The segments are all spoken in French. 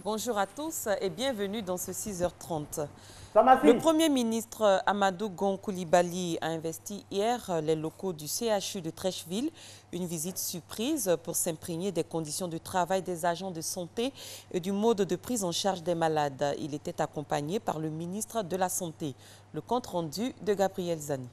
Bonjour à tous et bienvenue dans ce 6h30. Le Premier ministre Amadou Gon Coulibaly a investi hier les locaux du CHU de Treichville, une visite surprise pour s'imprégner des conditions de travail des agents de santé et du mode de prise en charge des malades. Il était accompagné par le ministre de la Santé. Le compte rendu de Gabriel Zani.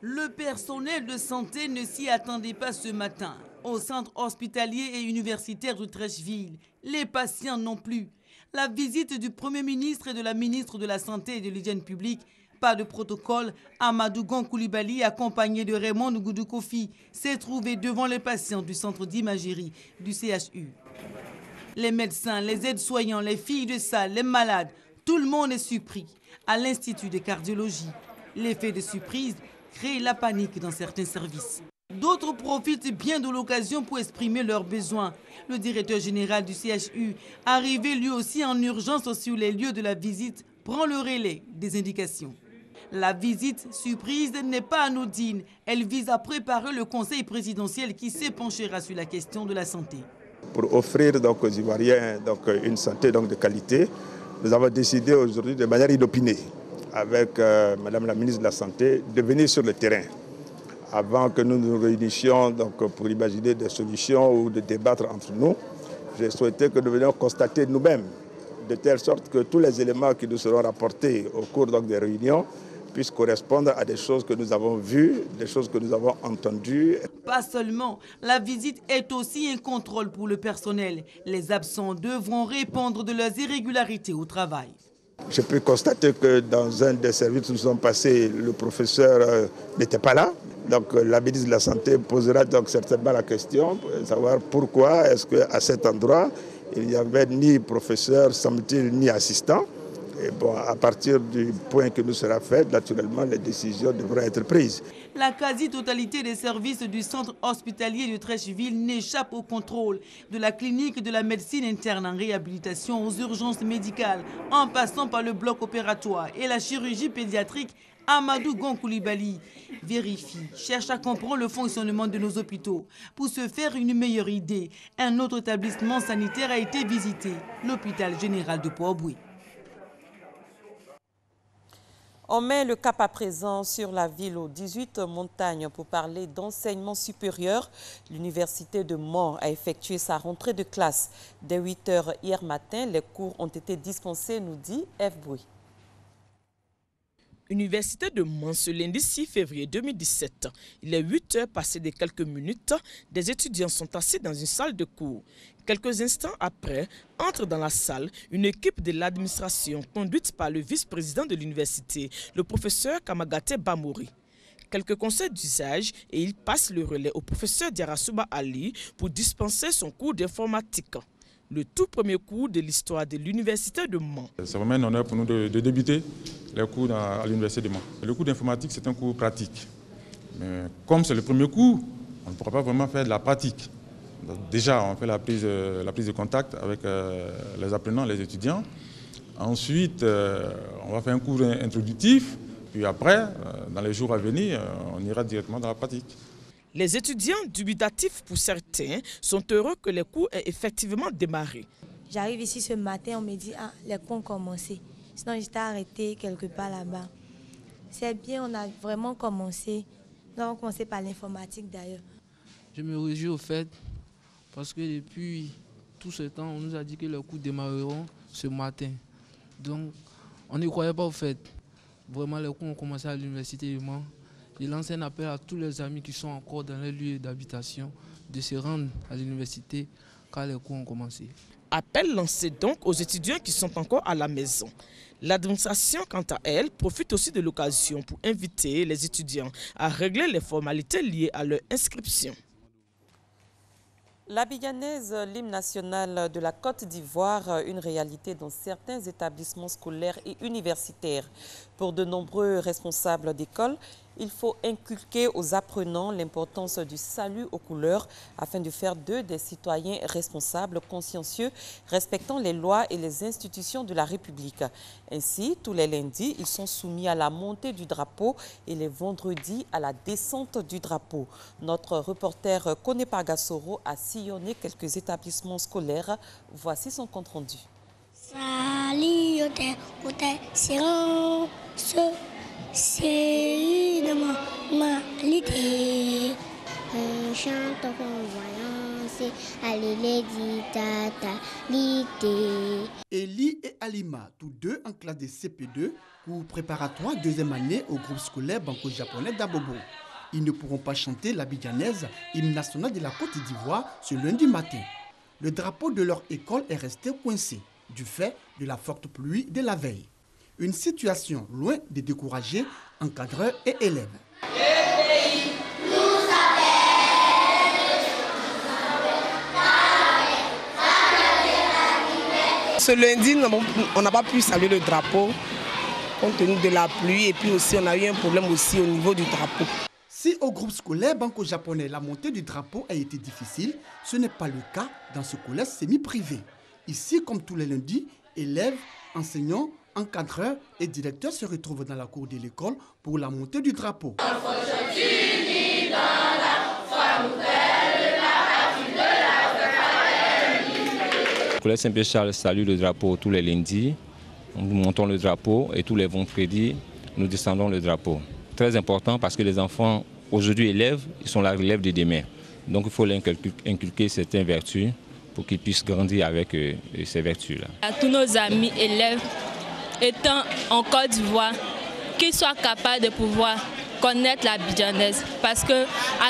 Le personnel de santé ne s'y attendait pas ce matin. Au centre hospitalier et universitaire de Treichville, les patients non plus. La visite du Premier ministre et de la ministre de la Santé et de l'Hygiène publique, pas de protocole, Amadou Gon Coulibaly, accompagné de Raymond Goudou Kofi, s'est trouvé devant les patients du centre d'imagerie du CHU. Les médecins, les aides-soignants, les filles de salle, les malades, tout le monde est surpris. À l'Institut de cardiologie, l'effet de surprise crée la panique dans certains services. D'autres profitent bien de l'occasion pour exprimer leurs besoins. Le directeur général du CHU, arrivé lui aussi en urgence sur les lieux de la visite, prend le relais des indications. La visite surprise n'est pas anodine. Elle vise à préparer le conseil présidentiel qui s'épanchera sur la question de la santé. Pour offrir aux Ivoiriens une santé de qualité, nous avons décidé aujourd'hui de manière inopinée, avec Madame la ministre de la Santé, de venir sur le terrain. Avant que nous nous réunissions pour imaginer des solutions ou de débattre entre nous, j'ai souhaité que nous venions constater nous-mêmes, de telle sorte que tous les éléments qui nous seront rapportés au cours des réunions puissent correspondre à des choses que nous avons vues, des choses que nous avons entendues. Pas seulement, la visite est aussi un contrôle pour le personnel. Les absents devront répondre de leurs irrégularités au travail. J'ai pu constater que dans un des services où nous sommes passés, le professeur n'était pas là. Donc la ministre de la Santé posera certainement la question de savoir pourquoi est-ce qu'à cet endroit, il n'y avait ni professeur, semble-t-il, ni assistant. Et bon, à partir du point que nous sera fait, naturellement, les décisions devront être prises. La quasi-totalité des services du centre hospitalier de Treichville n'échappe au contrôle. De la clinique de la médecine interne en réhabilitation aux urgences médicales, en passant par le bloc opératoire et la chirurgie pédiatrique, Amadou Gon Coulibaly vérifie, cherche à comprendre le fonctionnement de nos hôpitaux. Pour se faire une meilleure idée, un autre établissement sanitaire a été visité, l'hôpital général de Port-Boué. On met le cap à présent sur la ville aux 18 montagnes pour parler d'enseignement supérieur. L'université de Mans a effectué sa rentrée de classe. Dès 8 h hier matin, les cours ont été dispensés, nous dit F. Bouy. Université de Mans, ce lundi 6 février 2017. Il est 8 h passées de quelques minutes. Des étudiants sont assis dans une salle de cours. Quelques instants après, entre dans la salle une équipe de l'administration conduite par le vice-président de l'université, le professeur Kamagate Bamouri. Quelques conseils d'usage et il passe le relais au professeur Diarasuba Ali pour dispenser son cours d'informatique. Le tout premier cours de l'histoire de l'université de Mans. C'est vraiment un honneur pour nous de débuter les cours à l'université de Mans. Le cours d'informatique, c'est un cours pratique. Mais comme c'est le premier cours, on ne pourra pas vraiment faire de la pratique. Donc déjà, on fait la prise de contact avec les apprenants, les étudiants. Ensuite, on va faire un cours introductif. Puis après, dans les jours à venir, on ira directement dans la pratique. Les étudiants, dubitatifs pour certains, sont heureux que les cours aient effectivement démarré. J'arrive ici ce matin, on me dit ah, les cours ont commencé. Sinon, j'étais arrêtée quelque part là-bas. C'est bien, on a vraiment commencé. Nous avons commencé par l'informatique d'ailleurs. Je me réjouis au fait parce que depuis tout ce temps, on nous a dit que les cours démarreront ce matin. Donc, on ne croyait pas au fait. Vraiment, les cours ont commencé à l'université de Mans. Il lance un appel à tous les amis qui sont encore dans les lieux d'habitation de se rendre à l'université car les cours ont commencé. Appel lancé donc aux étudiants qui sont encore à la maison. L'administration, quant à elle, profite aussi de l'occasion pour inviter les étudiants à régler les formalités liées à leur inscription. L'Abidjanaise, l'hymne national de la Côte d'Ivoire, une réalité dans certains établissements scolaires et universitaires. Pour de nombreux responsables d'école, il faut inculquer aux apprenants l'importance du salut aux couleurs afin de faire d'eux des citoyens responsables, consciencieux, respectant les lois et les institutions de la République. Ainsi, tous les lundis, ils sont soumis à la montée du drapeau et les vendredis à la descente du drapeau. Notre reporter Kone Pagassoro a sillonné quelques établissements scolaires. Voici son compte rendu. C'est une normalité. On chante en voyant, c'est allez tata l'ité. Eli et Alima, tous deux en classe de CP2, cours préparatoire deuxième année au groupe scolaire banco-japonais d'Abobo. Ils ne pourront pas chanter l'abidjanaise, hymne national de la Côte d'Ivoire, ce lundi matin. Le drapeau de leur école est resté coincé du fait de la forte pluie de la veille. Une situation loin de décourager encadreurs et élèves. Ce lundi, on n'a pas pu saluer le drapeau compte tenu de la pluie et puis aussi on a eu un problème aussi au niveau du drapeau. Si au groupe scolaire banco-japonais la montée du drapeau a été difficile, ce n'est pas le cas dans ce collège semi-privé. Ici, comme tous les lundis, élèves, enseignants, encadreurs et directeurs se retrouvent dans la cour de l'école pour la montée du drapeau. Le collège Saint-Pierre-Charles salue le drapeau tous les lundis. Nous montons le drapeau et tous les vendredis, nous descendons le drapeau. Très important parce que les enfants, aujourd'hui élèves, ils sont la relève de demain. Donc il faut leur inculquer certaines vertus pour qu'ils puissent grandir avec ces vertus-là. À tous nos amis élèves, étant en Côte d'Ivoire, qu'ils soient capables de pouvoir connaître l'abidjanaise. Parce qu'à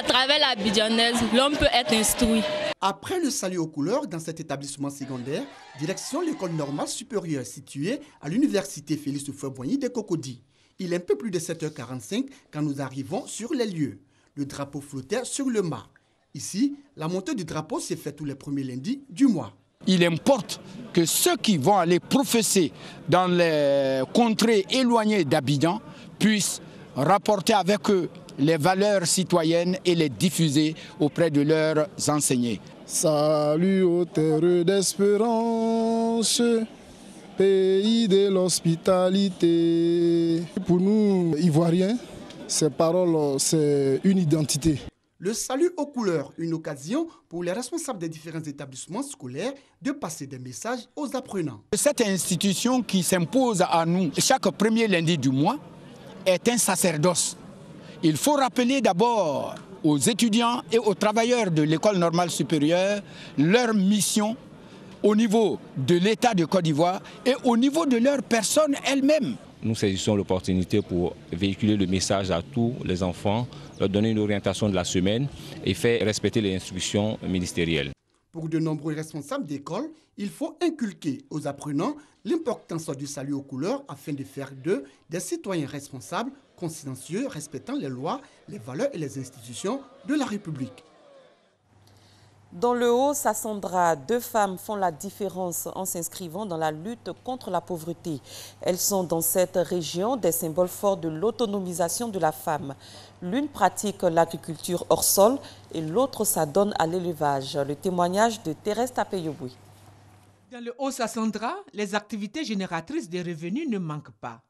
travers l'abidjanaise, l'homme peut être instruit. Après le salut aux couleurs dans cet établissement secondaire, direction l'école normale supérieure située à l'université Félix Houphouët-Boigny de Cocody. Il est un peu plus de 7h45 quand nous arrivons sur les lieux. Le drapeau flottait sur le mât. Ici, la montée du drapeau s'est faite tous les premiers lundis du mois. Il importe que ceux qui vont aller professer dans les contrées éloignées d'Abidjan puissent rapporter avec eux les valeurs citoyennes et les diffuser auprès de leurs enseignés. Salut aux terres d'espérance, pays de l'hospitalité. Pour nous, Ivoiriens, ces paroles, c'est une identité. Le salut aux couleurs, une occasion pour les responsables des différents établissements scolaires de passer des messages aux apprenants. Cette institution qui s'impose à nous chaque premier lundi du mois est un sacerdoce. Il faut rappeler d'abord aux étudiants et aux travailleurs de l'école normale supérieure leur mission au niveau de l'État de Côte d'Ivoire et au niveau de leur personne elle-même. Nous saisissons l'opportunité pour véhiculer le message à tous les enfants, leur donner une orientation de la semaine et faire respecter les instructions ministérielles. Pour de nombreux responsables d'école, il faut inculquer aux apprenants l'importance du salut aux couleurs afin de faire d'eux des citoyens responsables, consciencieux, respectant les lois, les valeurs et les institutions de la République. Dans le Haut-Sassandra, 2 femmes font la différence en s'inscrivant dans la lutte contre la pauvreté. Elles sont dans cette région des symboles forts de l'autonomisation de la femme. L'une pratique l'agriculture hors sol et l'autre s'adonne à l'élevage. Le témoignage de Thérèse Tapeyoboué. Dans le Haut-Sassandra, les activités génératrices de revenus ne manquent pas.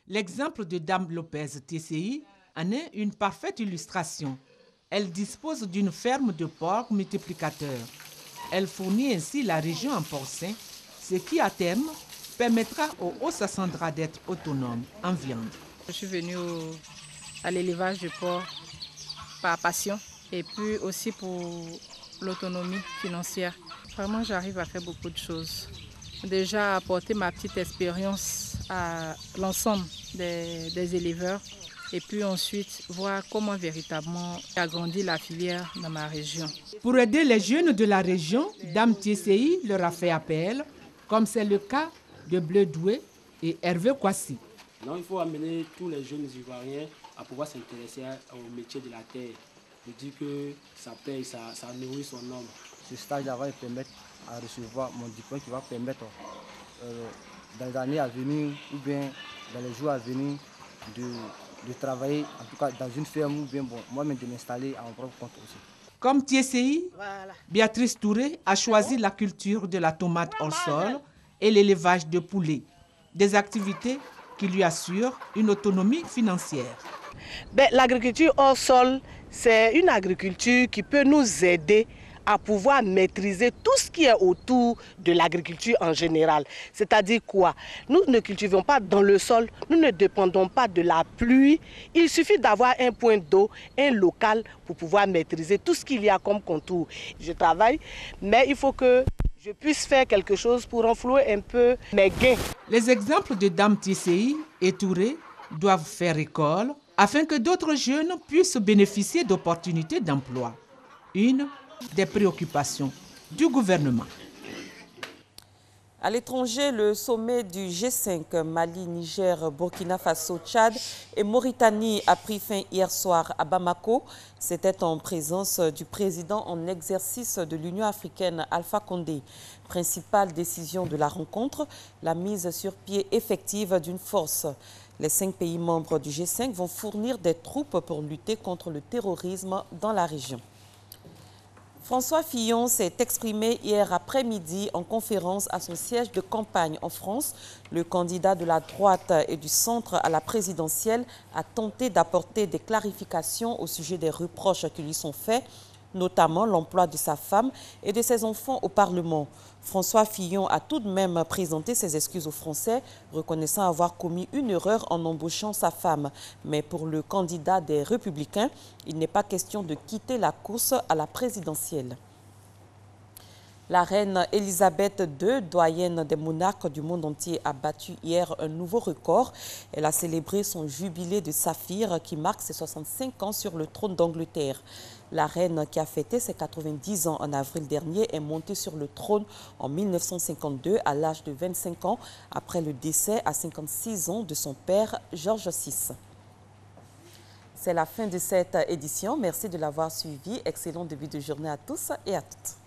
L'exemple de Dame Lopez TCI en est une parfaite illustration. Elle dispose d'une ferme de porcs multiplicateurs. Elle fournit ainsi la région en porcin, ce qui à terme permettra au Haut-Sassandra d'être autonome en viande. Je suis venue à l'élevage de porcs par passion et puis aussi pour l'autonomie financière. Vraiment, j'arrive à faire beaucoup de choses. Déjà, apporter ma petite expérience à l'ensemble des éleveurs. Et puis ensuite, voir comment véritablement agrandir la filière dans ma région. Pour aider les jeunes de la région, Dame TCI leur a fait appel, comme c'est le cas de Bleu Doué et Hervé Kwasi. Donc il faut amener tous les jeunes Ivoiriens à pouvoir s'intéresser au métier de la terre. Je dis que ça paye, ça nourrit son homme. Ce stage-là va permettre à recevoir mon diplôme qui va permettre dans les années à venir ou bien dans les jours à venir de travailler, en tout cas dans une ferme ou bien moi-même de m'installer à mon propre compte aussi. Comme TSI, Béatrice Touré a choisi la culture de la tomate hors sol et l'élevage de poulets, des activités qui lui assurent une autonomie financière. L'agriculture hors sol, c'est une agriculture qui peut nous aider à pouvoir maîtriser tout ce qui est autour de l'agriculture en général. C'est-à-dire quoi? Nous ne cultivons pas dans le sol, nous ne dépendons pas de la pluie. Il suffit d'avoir un point d'eau, un local pour pouvoir maîtriser tout ce qu'il y a comme contour. Je travaille, mais il faut que je puisse faire quelque chose pour renflouer un peu mes gains. Les exemples de Dame TCI et Touré doivent faire école afin que d'autres jeunes puissent bénéficier d'opportunités d'emploi. Une des préoccupations du gouvernement. À l'étranger, le sommet du G5, Mali, Niger, Burkina Faso, Tchad et Mauritanie a pris fin hier soir à Bamako. C'était en présence du président en exercice de l'Union africaine, Alpha Condé. Principale décision de la rencontre, la mise sur pied effective d'une force. Les 5 pays membres du G5 vont fournir des troupes pour lutter contre le terrorisme dans la région. François Fillon s'est exprimé hier après-midi en conférence à son siège de campagne en France. Le candidat de la droite et du centre à la présidentielle a tenté d'apporter des clarifications au sujet des reproches qui lui sont faits, notamment l'emploi de sa femme et de ses enfants au Parlement. François Fillon a tout de même présenté ses excuses aux Français, reconnaissant avoir commis une erreur en embauchant sa femme. Mais pour le candidat des Républicains, il n'est pas question de quitter la course à la présidentielle. La reine Elisabeth II, doyenne des monarques du monde entier, a battu hier un nouveau record. Elle a célébré son jubilé de saphir qui marque ses 65 ans sur le trône d'Angleterre. La reine, qui a fêté ses 90 ans en avril dernier, est montée sur le trône en 1952 à l'âge de 25 ans, après le décès à 56 ans de son père, George VI. C'est la fin de cette édition. Merci de l'avoir suivi. Excellent début de journée à tous et à toutes.